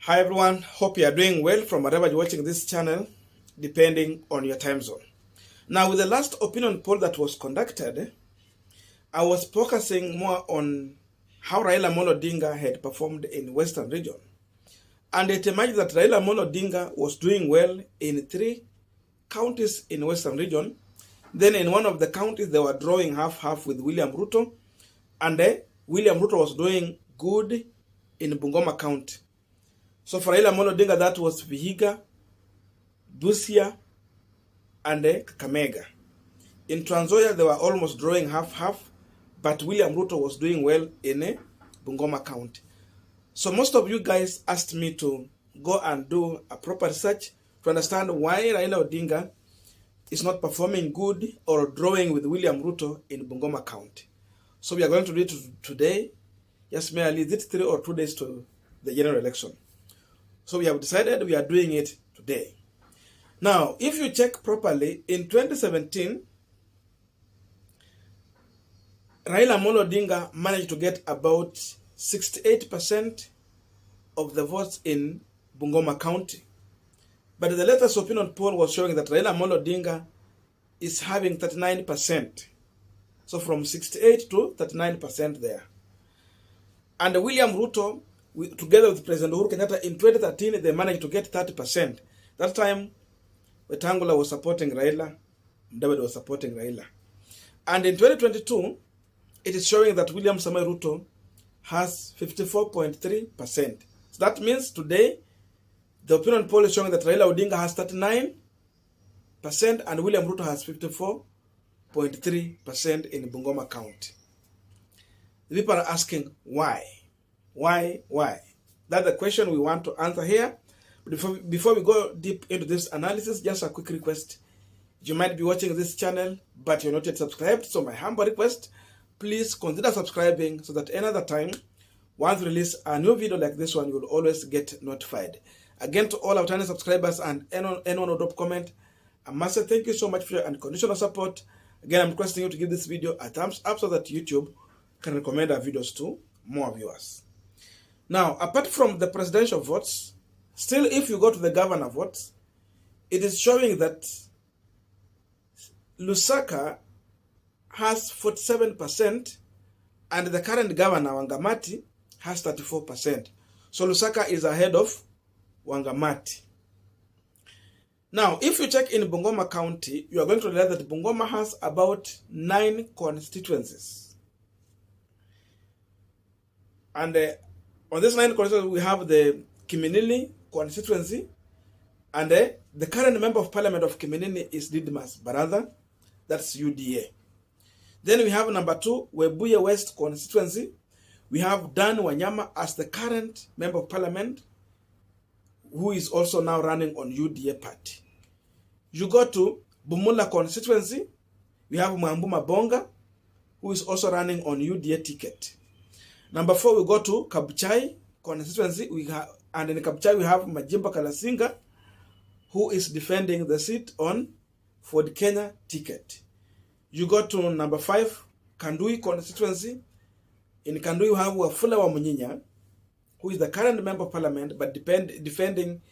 Hi everyone, hope you are doing well from wherever you're watching this channel, depending on your time zone. Now, with the last opinion poll that was conducted, I was focusing more on how Raila Amolo Odinga had performed in Western region. And it emerged that Raila Amolo Odinga was doing well in 3 counties in Western region. Then in one of the counties, they were drawing half-half with William Ruto. And William Ruto was doing good in Bungoma County. So for Raila Amolo Odinga, that was Vihiga, Busia, and Kakamega. In Nzoia, they were almost drawing half-half, but William Ruto was doing well in Bungoma County. So most of you guys asked me to go and do a proper research to understand why Raila Odinga is not performing good or drawing with William Ruto in Bungoma County. So we are going to do it today. Yes, merely is it 3 or 2 days to the general election. So we have decided we are doing it today. Now, if you check properly, in 2017, Raila Amolo Odinga managed to get about 68% of the votes in Bungoma County. But the latest opinion poll was showing that Raila Amolo Odinga is having 39%. So from 68 to 39% there. And William Ruto, together with President Uhuru Kenyatta, in 2013, they managed to get 30%. That time, Wetangula was supporting Raila, David was supporting Raila. And in 2022, it is showing that William Samoei Ruto has 54.3%. So that means today, the opinion poll is showing that Raila Odinga has 39% and William Ruto has 54.3% in Bungoma County. The people are asking why? Why? That's the question we want to answer here. But before we go deep into this analysis, just a quick request. You might be watching this channel, but you're not yet subscribed. So my humble request, please consider subscribing so that another time, once we release a new video like this one, you will always get notified. Again, to all our channel subscribers and anyone who drop comment, I must say thank you so much for your unconditional support. Again, I'm requesting you to give this video a thumbs up so that YouTube can recommend our videos to more viewers. Now, apart from the presidential votes, still if you go to the governor votes, it is showing that Lusaka has 47% and the current governor, Wangamati, has 34%. So Lusaka is ahead of Wangamati. Now, if you check in Bungoma County, you are going to realize that Bungoma has about 9 constituencies. And on this 9 constituencies, we have the Kiminini constituency. And the current member of parliament of Kiminini is Didmas Baraza. That's UDA. Then we have number 2, Webuye West constituency. We have Dan Wanyama as the current member of parliament, who is also now running on UDA party. You go to Bumula constituency, we have Mwambuma Bonga, who is also running on UDA ticket. Number 4, we go to Kabuchai constituency, and in Kabuchai we have Majimba Kalasinga, who is defending the seat on Ford Kenya ticket. You go to number 5, Kandui constituency. In Kandui we have Wafula Wamunyinya, who is the current member of parliament, but defending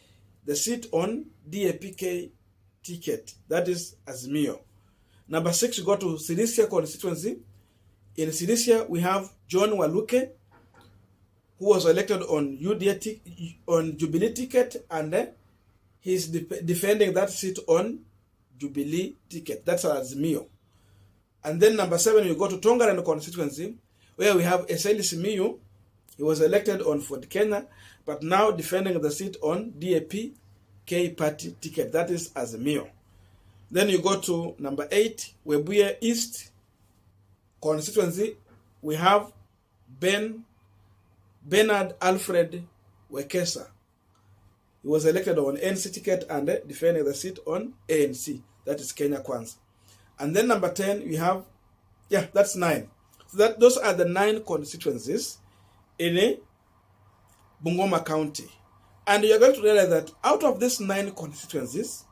the seat on DAPK ticket. That is Azimio. Number 6, you go to Sirisia constituency. In Sirisia, we have John Waluke, who was elected on on Jubilee ticket, and he's defending that seat on Jubilee ticket. That's Azimio. And then number 7, you go to Tongaren constituency, where we have Eseli Simiyu. He was elected on Ford Kenya, but now defending the seat on DAP-K party ticket. That is Azimio. Then you go to number 8, Webuye East constituency. We have Bernard Alfred Wekesa. He was elected on NC ticket and defending the seat on ANC. That is Kenya Kwanza. And then number 10, we have, that's 9. So those are the 9 constituencies in Bungoma County. And you're going to realize that out of these 9 constituencies,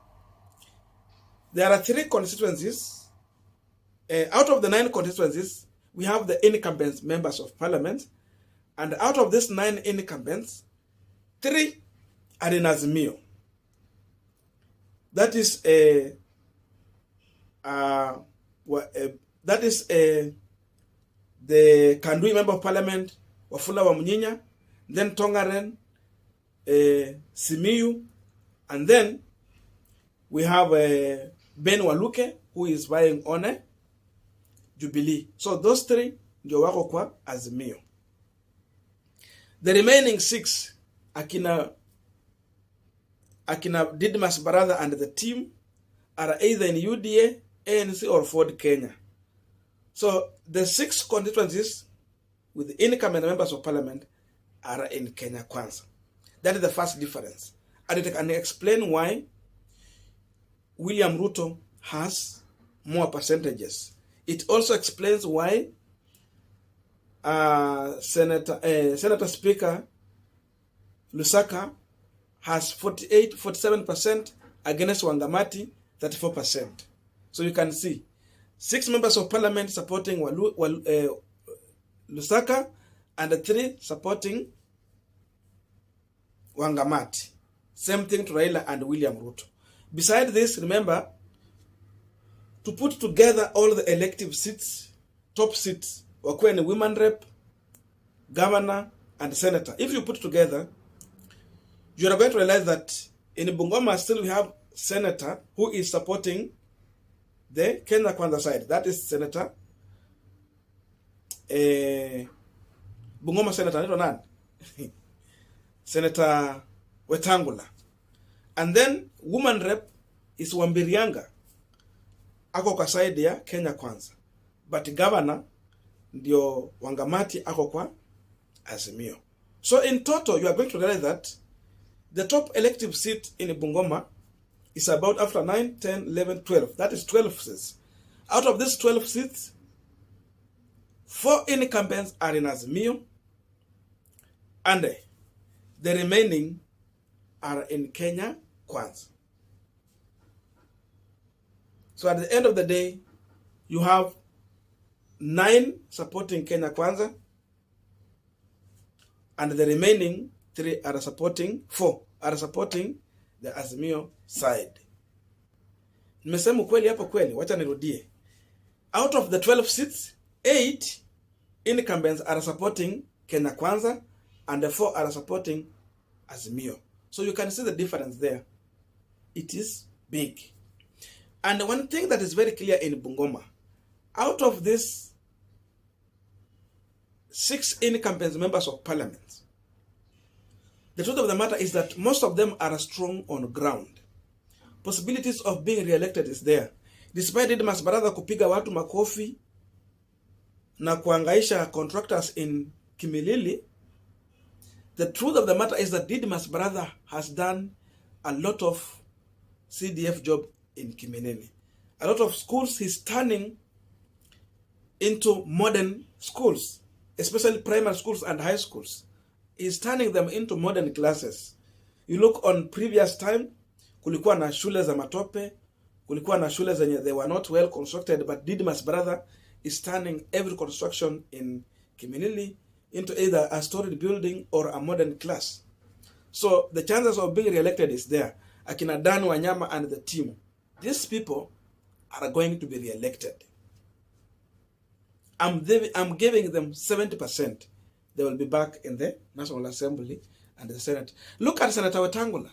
there are 3 constituencies. Out of the 9 constituencies, we have the incumbent members of parliament. And out of these 9 incumbents, 3 are in Azimio. That is the Kandui Member of Parliament, Wafula Wamunyinya, then Tongaren, Simiyu, and then we have Ben Waluke, who is vying on Jubilee. So those three ndio wako kwa Azimio. The remaining 6, akina Didmas Baraza and the team, are either in UDA, ANC, or Ford Kenya. So the 6 constituencies with the incumbent members of parliament are in Kenya Kwanza. That is the first difference. And it can explain why William Ruto has more percentages. It also explains why Senator Speaker Lusaka has 47% against Wangamati, 34%. So you can see 6 members of parliament supporting Lusaka and 3 supporting Wangamati. Same thing to Raila and William Ruto. Besides this, remember, to put together all the elective seats, top seats, Wakweni women rep, governor, and senator. If you put together, you are going to realize that in Bungoma still we have senator who is supporting the Kenya Kwanza side. That is Senator Bungoma Senator Senator Wetangula. And then woman rep is Wambirianga, ako kwa side ya Kenya Kwanza. But governor ndio Wangamati, ako kwa Azimio. So in total, you are going to realize that the top elective seat in Bungoma is about after 9, 10, 11, 12. That is 12 seats. Out of these 12 seats, 4 incumbents are in Azimio, and the remaining are in Kenya Kwanza. So at the end of the day, you have 9 supporting Kenya Kwanza, and the remaining 4 are supporting the Azimio side. Nimesema kweli hapo kweli, wacha nirudie. Out of the 12 seats, 8 incumbents are supporting Kenya Kwanza and the 4 are supporting Azimio. So you can see the difference there. It is big. And one thing that is very clear in Bungoma, out of these 6 incumbent members of parliament, the truth of the matter is that most of them are strong on ground. Possibilities of being re-elected is there. Despite Didmas Baraza kupiga watu makofi na kuangaisha contractors in Kimilili, the truth of the matter is that Didmas Baraza has done a lot of CDF job in Kimilili. A lot of schools he's turning into modern schools, especially primary schools and high schools. Is turning them into modern classes. You look on previous time, kulikuwa na shule za matope, kulikuwa na shule zenye they were not well constructed, but Didmas Brother is turning every construction in Kiminili into either a storied building or a modern class. So the chances of being re-elected is there. Akina Dan Wanyama and the team, these people are going to be re-elected. I'm giving them 70%. They will be back in the National Assembly and the Senate. Look at Senator Wetangula.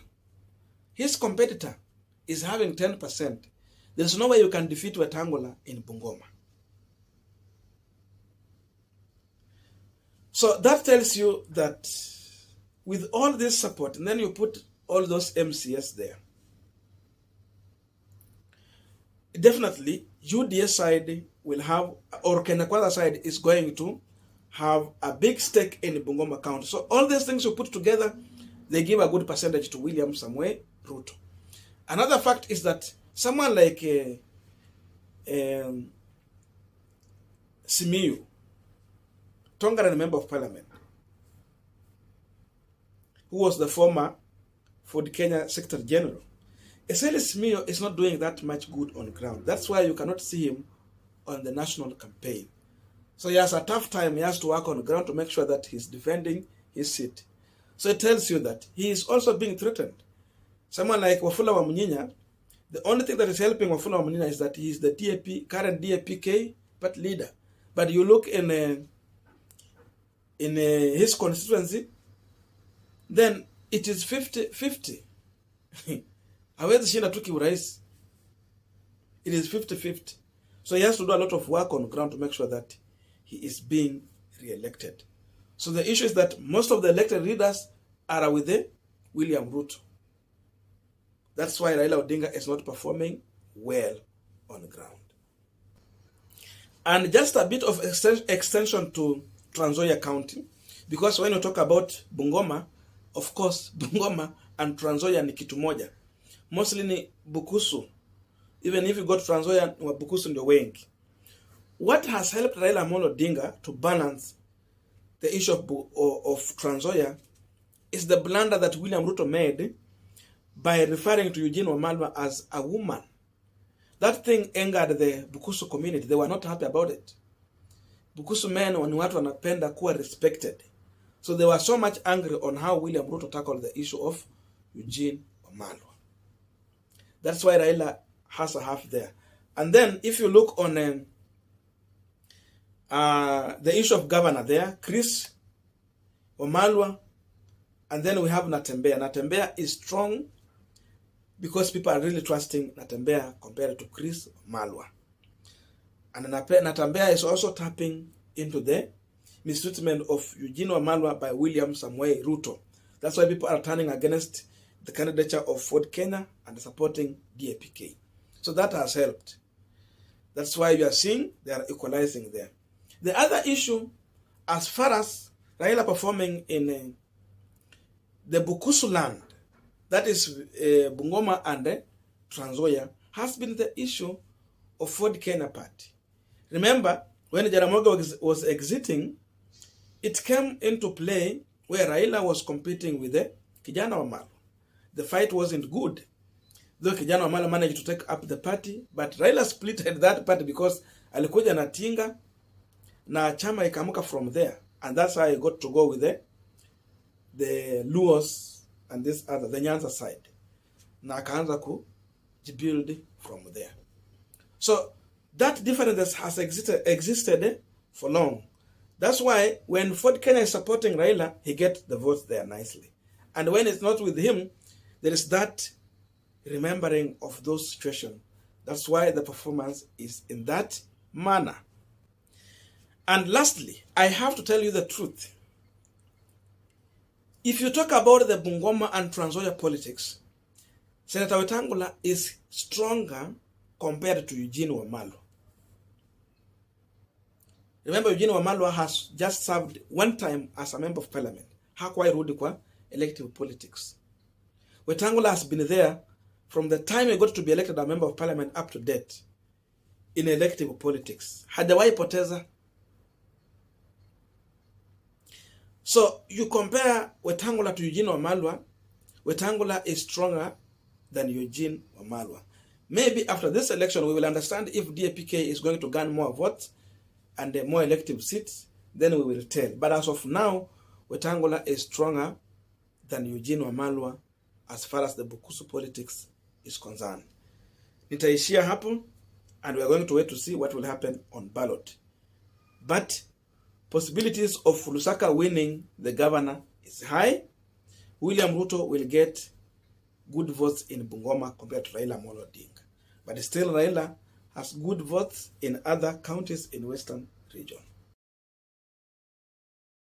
His competitor is having 10%. There's no way you can defeat Wetangula in Bungoma. So that tells you that with all this support, and then you put all those MCS there, definitely UDA side will have, or Kenya Kwanza side is going to have a big stake in Bungoma County. So all these things you put together, they give a good percentage to William Samuel Ruto. Another fact is that someone like Simiyu, Tongaren Member of Parliament, who was the former Ford Kenya Secretary General, Eseli Simiyu is not doing that much good on ground. That's why you cannot see him on the national campaign. So he has a tough time. He has to work on the ground to make sure that he's defending his seat. So it tells you that he is also being threatened. Someone like Wafula Wamunyanya, the only thing that is helping Wafula Wamunyanya is that he is the current DAPK party leader. But you look in his constituency, then it is 50-50. Hawezi shinda tu kiurais. It is 50-50. So he has to do a lot of work on ground to make sure that he is being re-elected. So the issue is that most of the elected leaders are with the William Ruto. That's why Raila is not performing well on the ground. And just a bit of extension to Nzoia County, because when you talk about Bungoma, of course, Bungoma and Nzoia ni kitu moja. Mostly ni Bukusu. Even if you go to Nzoia, Bukusu ndio wengi. What has helped Raila Odinga to balance the issue of Nzoia is the blunder that William Ruto made by referring to Eugene Wamalwa as a woman. That thing angered the Bukusu community. They were not happy about it. Bukusu men ni watu wanapenda kuwa respected. So they were so much angry on how William Ruto tackled the issue of Eugene Wamalwa. That's why Raila has a half there. And then if you look on the issue of governor there, Chris Wamalwa, and then we have Natembeya. Natembeya is strong because people are really trusting Natembeya compared to Chris Wamalwa. And Natembeya is also tapping into the mistreatment of Eugene Wamalwa by William Samoei Ruto. That's why people are turning against the candidature of Ford Kenya and supporting DAPK. So that has helped. That's why you are seeing they are equalizing there. The other issue, as far as Raila performing in the Bukusu land, that is Bungoma and Nzoia, has been the issue of Ford Kenya party. Remember, when Jaramogi was exiting, it came into play where Raila was competing with the Kijana Wamalwa. The fight wasn't good. Though Kijana Wamalwa managed to take up the party, but Raila splitted that party because alikuja na Tinga na chama ikamuka from there. And that's how I got to go with the Luos and this other, the Nyanza side. Na akaanza build from there. So that difference has existed for long. That's why when Ford Kenya is supporting Raila, he gets the votes there nicely. And when it's not with him, there is that remembering of those situations. That's why the performance is in that manner. And lastly, I have to tell you the truth. If you talk about the Bungoma and Nzoia politics, Senator Wetangula is stronger compared to Eugene Wamalwa. Remember, Eugene Wamalwa has just served one time as a member of parliament. Hakuwahi rudi kwa elective politics. Wetangula has been there from the time he got to be elected a member of parliament up to date in elective politics. Hajawahi poteza. So you compare Wetangula to Eugene Wamalwa, Wetangula is stronger than Eugene Wamalwa. Maybe after this election we will understand if DAPK is going to gain more votes and more elective seats, then we will tell. But as of now, Wetangula is stronger than Eugene Wamalwa as far as the Bukusu politics is concerned. Nitaishia hapo, and we are going to wait to see what will happen on ballot. But possibilities of Lusaka winning the governor is high. William Ruto will get good votes in Bungoma compared to Raila Odinga. But still Raila has good votes in other counties in Western region.